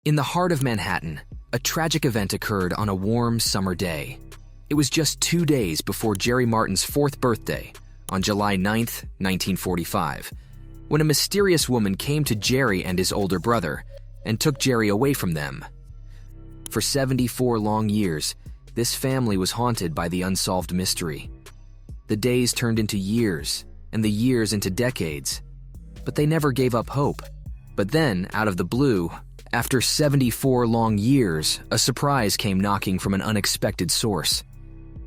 In the heart of Manhattan, a tragic event occurred on a warm summer day. It was just 2 days before Jerry Martin's 4th birthday, on July 9th, 1945, when a mysterious woman came to Jerry and his older brother and took Jerry away from them. For 74 long years, this family was haunted by the unsolved mystery. The days turned into years, and the years into decades, but they never gave up hope. But then, out of the blue, after 74 long years, a surprise came knocking from an unexpected source.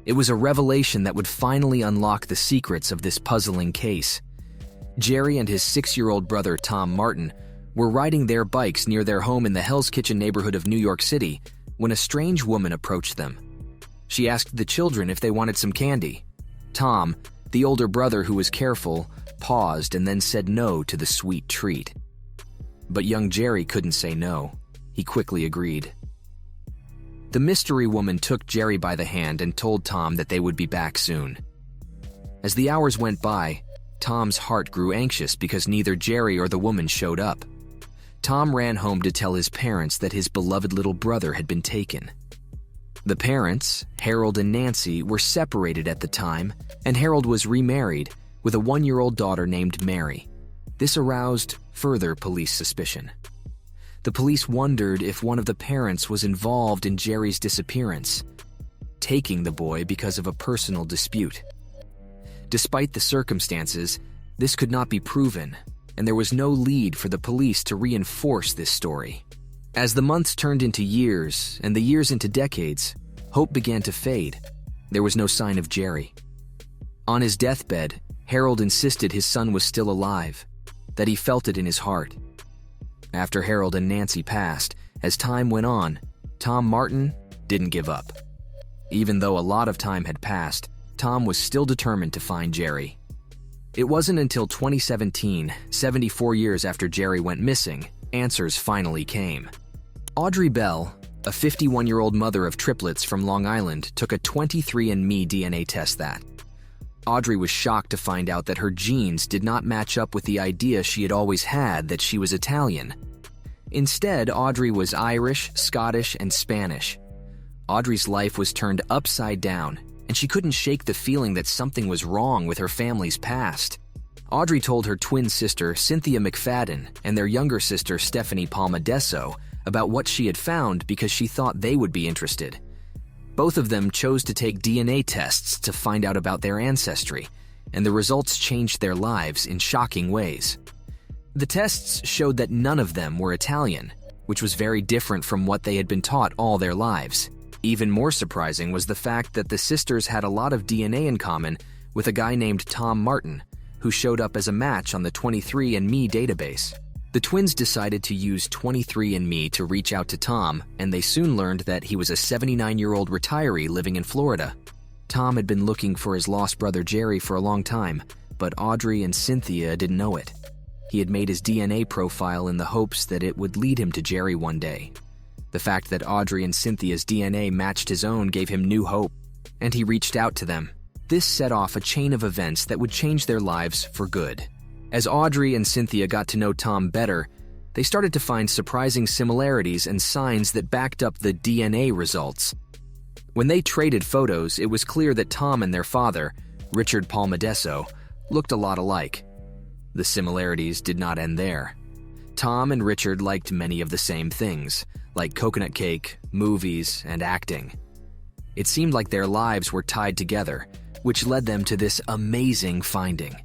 It was a revelation that would finally unlock the secrets of this puzzling case. Jerry and his 6-year-old brother Tom Martin were riding their bikes near their home in the Hell's Kitchen neighborhood of New York City when a strange woman approached them. She asked the children if they wanted some candy. Tom, the older brother who was careful, paused and then said no to the sweet treat. But young Jerry couldn't say no. He quickly agreed. The mystery woman took Jerry by the hand and told Tom that they would be back soon. As the hours went by, Tom's heart grew anxious because neither Jerry or the woman showed up. Tom ran home to tell his parents that his beloved little brother had been taken. The parents, Harold and Nancy, were separated at the time, and Harold was remarried with a 1-year-old daughter named Mary. This aroused further police suspicion. The police wondered if one of the parents was involved in Jerry's disappearance, taking the boy because of a personal dispute. Despite the circumstances, this could not be proven, and there was no lead for the police to reinforce this story. As the months turned into years and the years into decades, hope began to fade. There was no sign of Jerry. On his deathbed, Harold insisted his son was still alive, that he felt it in his heart. After Harold and Nancy passed, as time went on, Tom Martin didn't give up. Even though a lot of time had passed, Tom was still determined to find Jerry. It wasn't until 2017, 74 years after Jerry went missing, answers finally came. Audrey Bell, a 51-year-old mother of triplets from Long Island, took a 23andMe DNA test that. Audrey was shocked to find out that her genes did not match up with the idea she had always had that she was Italian. Instead, Audrey was Irish, Scottish, and Spanish. Audrey's life was turned upside down, and she couldn't shake the feeling that something was wrong with her family's past. Audrey told her twin sister, Cynthia McFadden, and their younger sister, Stephanie Palmadesso, about what she had found because she thought they would be interested. Both of them chose to take DNA tests to find out about their ancestry, and the results changed their lives in shocking ways. The tests showed that none of them were Italian, which was very different from what they had been taught all their lives. Even more surprising was the fact that the sisters had a lot of DNA in common with a guy named Tom Martin, who showed up as a match on the 23andMe database. The twins decided to use 23andMe to reach out to Tom, and they soon learned that he was a 79-year-old retiree living in Florida. Tom had been looking for his lost brother Jerry for a long time, but Audrey and Cynthia didn't know it. He had made his DNA profile in the hopes that it would lead him to Jerry one day. The fact that Audrey and Cynthia's DNA matched his own gave him new hope, and he reached out to them. This set off a chain of events that would change their lives for good. As Audrey and Cynthia got to know Tom better, they started to find surprising similarities and signs that backed up the DNA results. When they traded photos, it was clear that Tom and their father, Richard Palmadesso, looked a lot alike. The similarities did not end there. Tom and Richard liked many of the same things, like coconut cake, movies, and acting. It seemed like their lives were tied together, which led them to this amazing finding.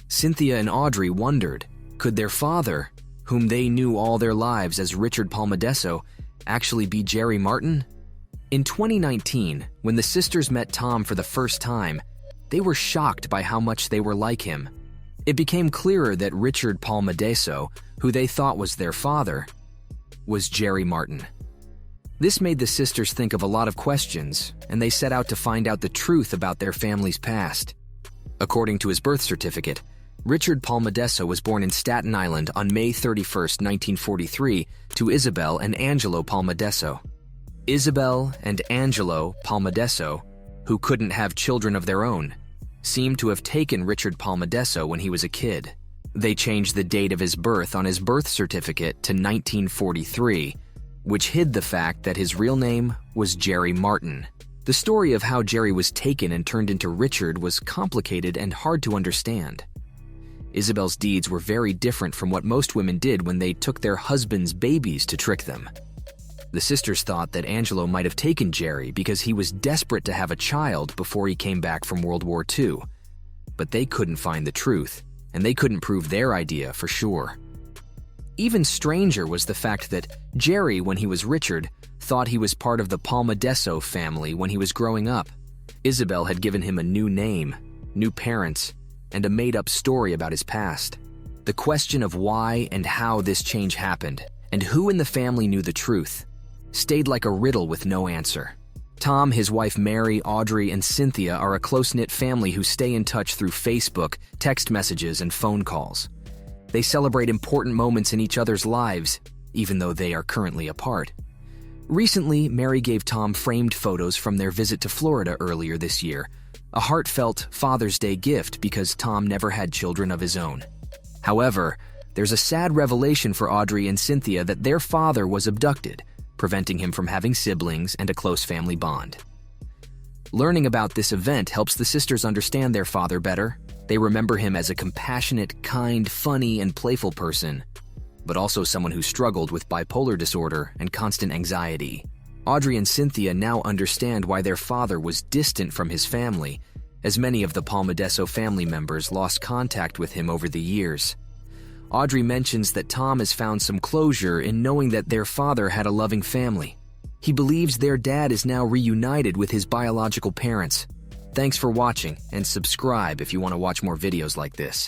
Cynthia and Audrey wondered, could their father, whom they knew all their lives as Richard Palmadesso, actually be Jerry Martin? In 2019, when the sisters met Tom for the first time, they were shocked by how much they were like him. It became clearer that Richard Palmadesso, who they thought was their father, was Jerry Martin. This made the sisters think of a lot of questions, and they set out to find out the truth about their family's past. According to his birth certificate, Richard Palmadesso was born in Staten Island on May 31, 1943, to Isabel and Angelo Palmadesso. Isabel and Angelo Palmadesso, who couldn't have children of their own, seemed to have taken Richard Palmadesso when he was a kid. They changed the date of his birth on his birth certificate to 1943, which hid the fact that his real name was Jerry Martin. The story of how Jerry was taken and turned into Richard was complicated and hard to understand. Isabel's deeds were very different from what most women did when they took their husbands' babies to trick them. The sisters thought that Angelo might have taken Jerry because he was desperate to have a child before he came back from World War II. But they couldn't find the truth, and they couldn't prove their idea for sure. Even stranger was the fact that Jerry, when he was Richard, thought he was part of the Palmadesso family when he was growing up. Isabel had given him a new name, new parents, and a made-up story about his past. The question of why and how this change happened, and who in the family knew the truth, stayed like a riddle with no answer. Tom, his wife Mary, Audrey, and Cynthia are a close-knit family who stay in touch through Facebook, text messages, and phone calls. They celebrate important moments in each other's lives, even though they are currently apart. Recently, Mary gave Tom framed photos from their visit to Florida earlier this year, a heartfelt Father's Day gift because Tom never had children of his own. However, there's a sad revelation for Audrey and Cynthia that their father was abducted, preventing him from having siblings and a close family bond. Learning about this event helps the sisters understand their father better. They remember him as a compassionate, kind, funny, and playful person, but also someone who struggled with bipolar disorder and constant anxiety. Audrey and Cynthia now understand why their father was distant from his family, as many of the Palmadesso family members lost contact with him over the years. Audrey mentions that Tom has found some closure in knowing that their father had a loving family. He believes their dad is now reunited with his biological parents. Thanks for watching, and subscribe if you want to watch more videos like this.